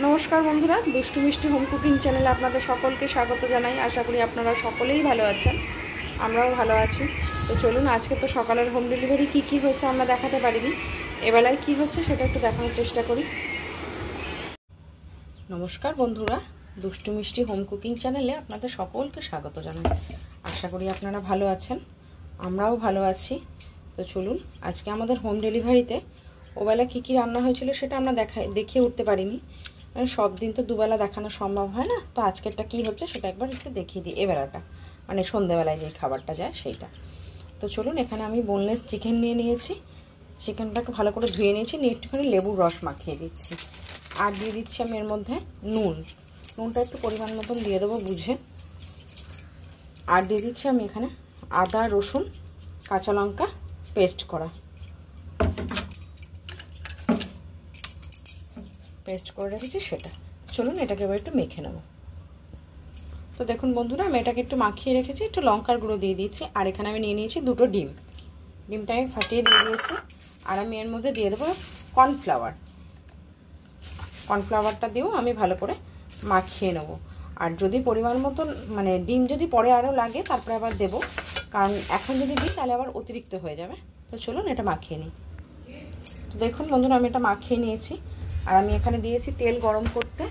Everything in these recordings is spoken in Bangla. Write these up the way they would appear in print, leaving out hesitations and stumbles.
নমস্কার বন্ধুরা, দুষ্টু মিষ্টি হোম কুকিং চ্যানেলে আপনাদের সকলকে স্বাগত জানাই। আশা করি আপনারা সকলেই ভালো আছেন, আমরাও ভালো আছি। তো চলুন, আজকে তো সকালের হোম ডেলিভারি কী হয়েছে আমরা দেখাতে পারিনি, এবেলায় কি হচ্ছে সেটা একটু দেখানোর চেষ্টা করি। নমস্কার বন্ধুরা, দুষ্টু মিষ্টি হোম কুকিং চ্যানেলে আপনাদের সকলকে স্বাগত জানাই। আশা করি আপনারা ভালো আছেন, আমরাও ভালো আছি। তো চলুন, আজকে আমাদের হোম ডেলিভারিতে ওবেলা কী রান্না হয়েছিল সেটা আমরা দেখিয়ে উঠতে পারিনি, সব দিন তো দুবেলা দেখানো সম্ভব হয় না। তো আজকেরটা কি হচ্ছে সেটা একবার একটু দেখিয়ে দিই, এবেলাটা মানে সন্ধ্যেবেলায় যে খাবারটা যায় সেইটা। তো চলুন, এখানে আমি বোনলেস চিকেন নিয়ে নিয়েছি, চিকেনটাকে ভালো করে ধুয়ে নিয়েছি, নিয়ে একটুখানি লেবুর রস মাখিয়ে দিচ্ছি। আর দিয়ে দিচ্ছি আমি এর মধ্যে নুনটা একটু পরিমাণ মতন দিয়ে দেবো বুঝে। আর দিয়ে দিচ্ছি আমি এখানে আদা রসুন কাঁচা লঙ্কা পেস্ট করে রেখেছি সেটা। চলুন, এটাকে এবার একটু মেখে নেব। তো দেখুন বন্ধুরা, আমি এটাকে একটু মাখিয়ে রেখেছি, একটু লঙ্কার গুঁড়ো দিয়ে দিচ্ছি। আর এখানে আমি নিয়ে নিয়েছি দুটো ডিমটা আমি ফাটিয়ে দিয়ে দিয়েছি। আর আমি এর মধ্যে দিয়ে দেবো কর্নফ্লাওয়ারটা দিয়েও আমি ভালো করে মাখিয়ে নেব। আর যদি পরিমাণ মতন মানে ডিম যদি পরে আরও লাগে তারপরে আবার দেবো, কারণ এখন যদি দিই তাহলে আবার অতিরিক্ত হয়ে যাবে। তো চলুন, এটা মাখিয়ে নিই। তো দেখুন বন্ধুরা, আমি এটা মাখিয়ে নিয়েছি। আর আমি এখানে দিয়েছি তেল গরম করতে,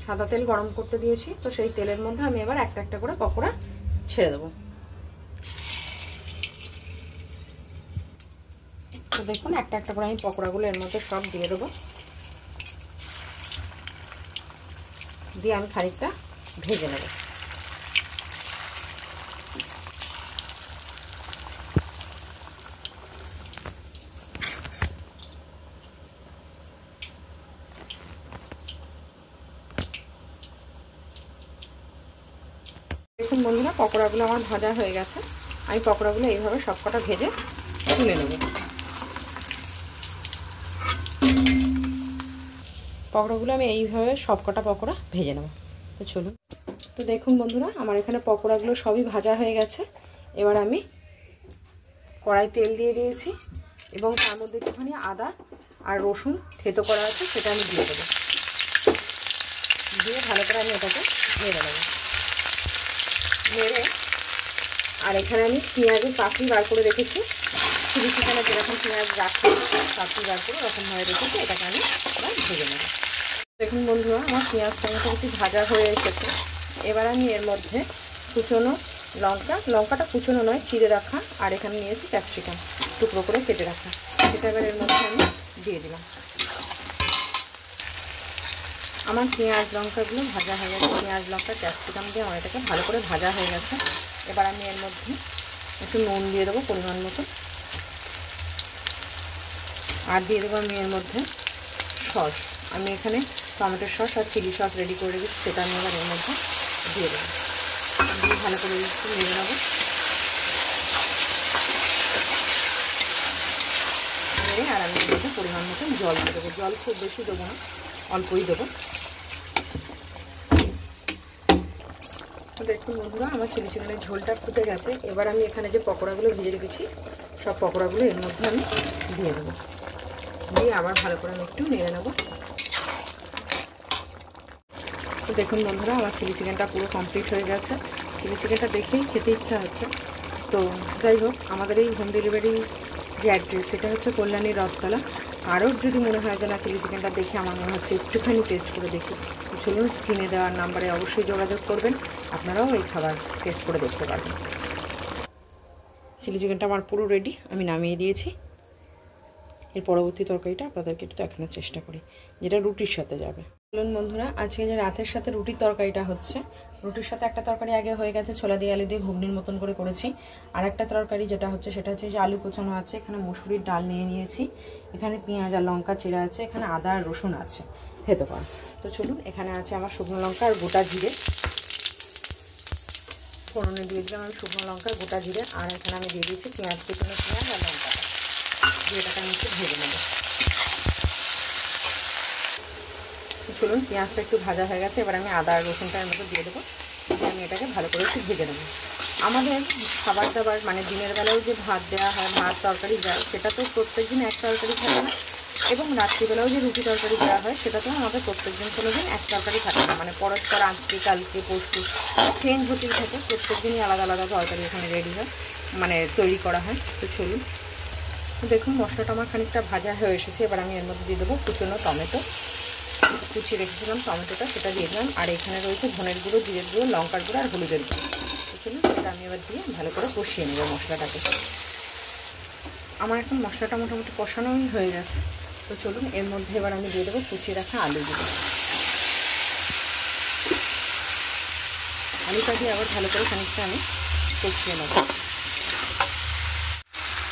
সাদা তেল গরম করতে দিয়েছি। তো সেই তেলের মধ্যে আমি এবার একটা একটা করে পকোড়া ছেড়ে দেবো। তো দেখুন, একটা একটা করে আমি পকোড়াগুলো এর মধ্যে সব দিয়ে দেবো, দিয়ে আমি খানিকটা ভেজে নেব। দেখুন বন্ধুরা, পকোড়াগুলো আমার ভাজা হয়ে গেছে। আমি পকোড়াগুলো এইভাবে সবকটা ভেজে তুলে নেব। পকোড়াগুলো আমি এইভাবে সবকটা পকোড়া ভেজে নেব। তো চলুন। তো দেখুন বন্ধুরা, আমার এখানে পকোড়াগুলো সবই ভাজা হয়ে গেছে। এবার আমি কড়াই তেল দিয়ে দিয়েছি এবং তার মধ্যে একটুখানি আদা আর রসুন থেতো করা আছে সেটা আমি দিয়ে দেবো। দিয়ে ভালো করে আমি এটাকে নেড়ে নেব। নেড়ে আর এখানে আমি পেঁয়াজের পাপড়ি বার করে রেখেছি, চিলি চিকেনে যেরকম পেঁয়াজ রাখি পাপড়ি বার করে ওরকমভাবে রেখেছি। এটাকে আমি এবার ভেজে নেব। দেখুন বন্ধুরা, আমার পেঁয়াজটা একটু ভাজা হয়ে এসেছে। এবার আমি এর মধ্যে কুচনো লঙ্কাটা কুচনো নয়, চিড়ে রাখা, আর এখানে নিয়েছি ক্যাপসিকাম টুকরো করে কেটে রাখা, সেটা এবার এর মধ্যে আমি দিয়ে দিলাম। আমার পেঁয়াজ লঙ্কাগুলো ভাজা হয়ে গেছে, পেঁয়াজ লঙ্কা ক্যাপসিকাম দিয়ে আমার এটাকে ভালো করে ভাজা হয়ে গেছে। এবার আমি এর মধ্যে একটু নুন দিয়ে দেবো পরিমাণ মতো, আর দিয়ে দেবো আমি এর মধ্যে সস। আমি এখানে টমেটোর সস আর চিলি সস রেডি করে রেখেছি, সেটা আমি এবার এর মধ্যে দিয়ে দেবো। দিয়ে ভালো করে একটু নেড়ে নেবো। নেড়ে আর আমি এর মধ্যে পরিমাণ মতো জল দিয়ে দেবো। জল খুব বেশি দেবো না, অল্পই দেবো। দেখুন বন্ধুরা, আমার চিলি চিকেনের ঝোলটা ফুটে গেছে। এবার আমি এখানে যে পকোড়াগুলো ভেজে রেখেছি সব পকোড়াগুলো এর মধ্যে আমি দিয়ে দেবো। দিয়ে আবার ভালো করে আমি একটু নেড়ে নেবো। তো দেখুন বন্ধুরা, আমার চিলি চিকেনটা পুরো কমপ্লিট হয়ে গেছে। চিলি চিকেনটা দেখেই খেতে ইচ্ছা হচ্ছে। তো যাই হোক, আমাদের এই হোম ডেলিভারি যে অ্যাড্রেস সেটা হচ্ছে কল্যাণী রথতলা। কারোর যদি মনে হয় যে না, চিলি চিকেনটা দেখে আমার মনে হচ্ছে একটুখানি টেস্ট করে দেখি, চলুন স্ক্রিনে দেওয়ার নাম্বারে অবশ্যই যোগাযোগ করবেন, আপনারাও এই খাবার টেস্ট করে দেখতে পারবেন। চিলি চিকেনটা আমার পুরো রেডি, আমি নামিয়ে দিয়েছি। এর পরবর্তী তরকারিটা আপনাদেরকে একটু দেখানোর চেষ্টা করি, যেটা রুটির সাথে যাবে। বলুন বন্ধুরা, আজকে যে রাতের সাথে রুটির তরকারিটা হচ্ছে, রুটির সাথে একটা তরকারি আগে হয়ে গেছে, ছোলা দিয়ে আলু দিয়ে ঘুগনির মতন করে করেছি। আর একটা তরকারি যেটা হচ্ছে সেটা হচ্ছে যে আলু কোচানো আছে, এখানে মসুরির ডাল নিয়ে নিয়েছি, এখানে পেঁয়াজ আর লঙ্কা চিড়া আছে, এখানে আদা আর রসুন আছে থেতো করা। তো চলুন, এখানে আছে আমার শুকনো লঙ্কা আর গোটা জিরে, ফোড়নে দিয়ে দিলাম আমি শুকনো লঙ্কা গোটা জিরে। আর এখানে আমি দিয়ে দিয়েছি পেঁয়াজ কুচানো, পেঁয়াজ আর লঙ্কা দিয়ে এটাকে আমি একটু ভেজে নেব। চলুন, পেঁয়াজটা একটু ভাজা হয়ে গেছে। এবার আমি আদা আর রসুনটা এর মতো দিয়ে দেবো, দিয়ে আমি এটাকে ভালো করে একটু ভেজে নেব। আমাদের খাবার দাবার মানে দিনের বেলাও যে ভাত দেওয়া হয়, ভাত তরকারি যায়, সেটা তো প্রত্যেক দিন এক তরকারি থাকে না, এবং রাত্রিবেলাও যে রুটি তরকারি দেওয়া হয় সেটাতেও আমাদের প্রত্যেকদিন কোনো দিন এক তরকারি থাকে না, মানে পরস্পর আজকে কালকে পরশু চেঞ্জ হতেই থাকে, প্রত্যেক দিনই আলাদা আলাদা তরকারি এখানে রেডি হয়, মানে তৈরি করা হয়। তো চলুন, দেখুন মশলাটা আমার খানিকটা ভাজা হয়ে এসেছে। এবার আমি এর মধ্যে দিয়ে দেবো কুচনো টমেটো, কুচিয়ে রেখেছিলাম টমেটোটা, সেটা দিয়ে দিলাম। আর এখানে রয়েছে ধনের গুঁড়ো, জিরের গুঁড়ো, লঙ্কার গুঁড়ো আর হলুদের গুঁড়ো। চলুন সেটা আমি এবার দিয়ে ভালো করে কষিয়ে নেবো মশলাটাকে। আমার এখন মশলাটা মোটামুটি কষানোই হয়ে গেছে। তো চলুন এর মধ্যে এবার আমি দিয়ে দেবো কুচিয়ে রাখা আলুগুলো। আলুটা দিয়ে আবার ভালো করে খানিকটা আমি কষিয়ে নেব।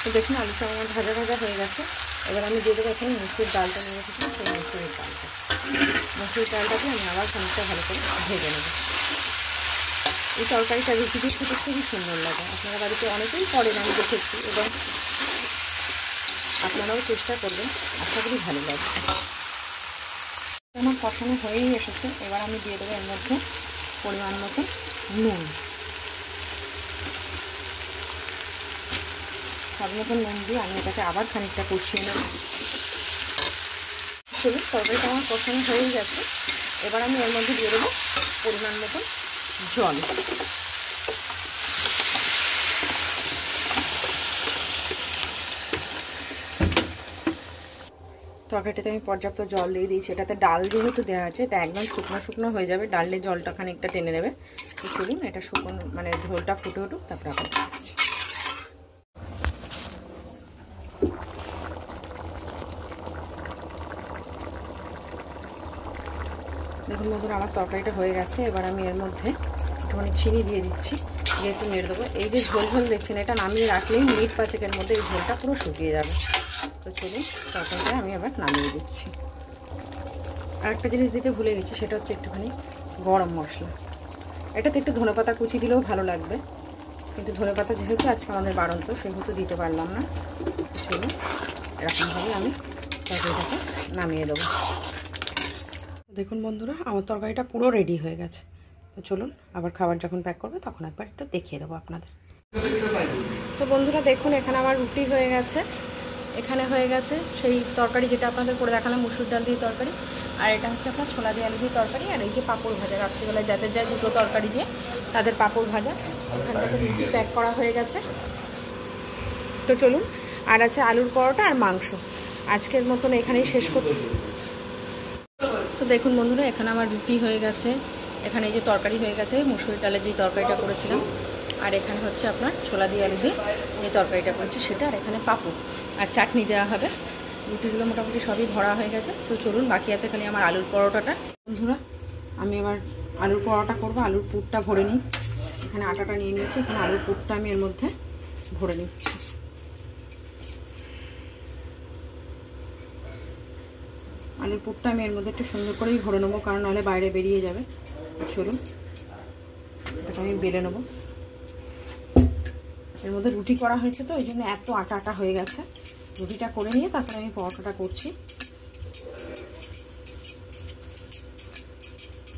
তো দেখুন আলুটা আমার ভাজা ভাজা হয়ে গেছে। এবার আমি দিয়ে দেবো এখানে মুসুর ডালটা নিয়ে রেখেছিলাম, সেই মুসুরের ডালটা। মুসুর ডালটাকে আমি আবার খানিকটা ভালো করে ভেজে নেব। এই তরকারিটা রুটি দিয়ে খেতে খুবই সুন্দর লাগে। আপনারা বাড়িতে অনেকেই করেন, আমি দেখেছি, এবং আপনারাও চেষ্টা করবেন, আশা করি ভালো লাগবে। আমার কষানো হয়েই এসেছে। এবার আমি দিয়ে দেবো এর মধ্যে পরিমাণ মতো নুন। স্বাদ মতো নুন দিয়ে আমি এটাকে আবার খানিকটা কষিয়ে নেব। চলুন তরকারিটা আমার কষানো হয়েই গেছে। এবার আমি এর মধ্যে দিয়ে দেবো পরিমাণ মতো জল। তরকারিটাতে আমি পর্যাপ্ত জল দিয়ে দিয়েছি। এটাতে ডাল যেহেতু দেওয়া আছে, এটা একদম শুকনো শুকনো হয়ে যাবে, ডালে জলটা খানিকটা টেনে নেবে। তো চলুন এটা শুকনো, মানে ঝোলটা ফুটে উঠুক, তারপরে আবার দিচ্ছি। দেখুন বন্ধুরা আমার তরকারিটা হয়ে গেছে। এবার আমি এর মধ্যে একটুখানি চিনি দিয়ে দিচ্ছি, দিয়ে একটু নেড়ে দেবো। এই যে ঝোল ঝোল দেখছেন, এটা নামিয়ে রাখলেই মিনিট 5-এর মধ্যে এই ঝোলটা পুরো শুকিয়ে যাবে। তো চলুন তরকারিটা আমি আবার নামিয়ে দিচ্ছি। আর একটা জিনিস দিতে ভুলে গেছি, সেটা হচ্ছে একটুখানি গরম মশলা। এটাতে একটু ধনেপাতা কুচি দিলেও ভালো লাগবে, কিন্তু ধনেপাতা যেহেতু আজকে আমাদের বাড়ন্ত, সেহেতু দিতে পারলাম না। চলুন এরকমভাবে আমি তরকারিটাকে নামিয়ে দেবো। দেখুন বন্ধুরা আমার তরকারিটা পুরো রেডি হয়ে গেছে। তো চলুন আবার খাবার যখন প্যাক করবে তখন একবার একটু দেখিয়ে দেবো আপনাদের। তো বন্ধুরা দেখুন এখানে আমার রুটি হয়ে গেছে, এখানে হয়ে গেছে সেই তরকারি যেটা আপনাদের করে দেখালাম, মুসুর ডাল দিয়ে তরকারি, আর এটা হচ্ছে আপনার ছোলা দিয়ে আলু দিয়ে তরকারি, আর এই যে পাঁপড় ভাজা, রাত্রিবেলায় যাদের যায় দুটো তরকারি দিয়ে তাদের পাঁপড় ভাজা। এখানটাতে রুটি প্যাক করা হয়ে গেছে। তো চলুন, আর আছে আলুর পরোটা আর মাংস। আজকের মতন এখানেই শেষ করতে। তো দেখুন বন্ধুরা এখানে আমার রুটি হয়ে গেছে, এখানে এই যে তরকারি হয়ে গেছে, মুসুর ডালের যে তরকারিটা করেছিলাম, আর এখানে হচ্ছে আপনার ছোলা দিয়ে আলু দিয়ে যে তরকারিটা করেছি সেটা, আর এখানে পাঁপড় আর চাটনি দেওয়া হবে। রুটিগুলো মোটামুটি সবই ভরা হয়ে গেছে। তো চলুন বাকি আছে খালি আমার আলুর পরোটাটা। বন্ধুরা আমি এবার আলুর পরোটা করবো। আলুর পুরটা ভরে নিই, এখানে আটাটা নিয়ে নিয়েছি, এখানে আলুর পুরটা আমি এর মধ্যে ভরে নিচ্ছি। আলুর পুরটা আমি এর মধ্যে একটু সুন্দর করেই ভরে নেবো, কারণ নাহলে বাইরে বেরিয়ে যাবে। চলুন এটা আমি বেলে নেবো। এর মধ্যে রুটি করা হয়েছে, তো এই জন্য এত আটা আটা হয়ে গেছে। রুটিটা করে নিয়ে তারপরে আমি পরোটাটা করছি।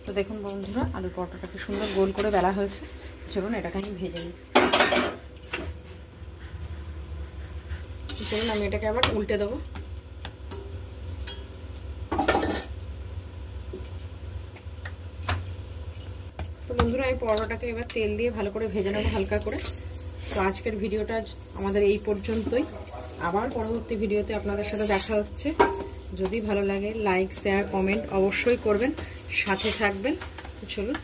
তো দেখুন বন্ধুরা আলুর পরোটাটাকে সুন্দর গোল করে বেলা হয়েছে। চলুন এটাকে আমি ভেজে নিই। চলুন আমি এটাকে আবার উল্টে দেবো। তো বন্ধুরা আমি পরোটাটাকে এবার তেল দিয়ে ভালো করে ভেজে নেবো হালকা করে। তো আজকের ভিডিওটা আমাদের এই পর্যন্তই। আবার পরবর্তী ভিডিওতে আপনাদের সাথে দেখা হচ্ছে। যদি ভালো লাগে লাইক শেয়ার কমেন্ট অবশ্যই করবেন, সাথে থাকবেন। চলুন।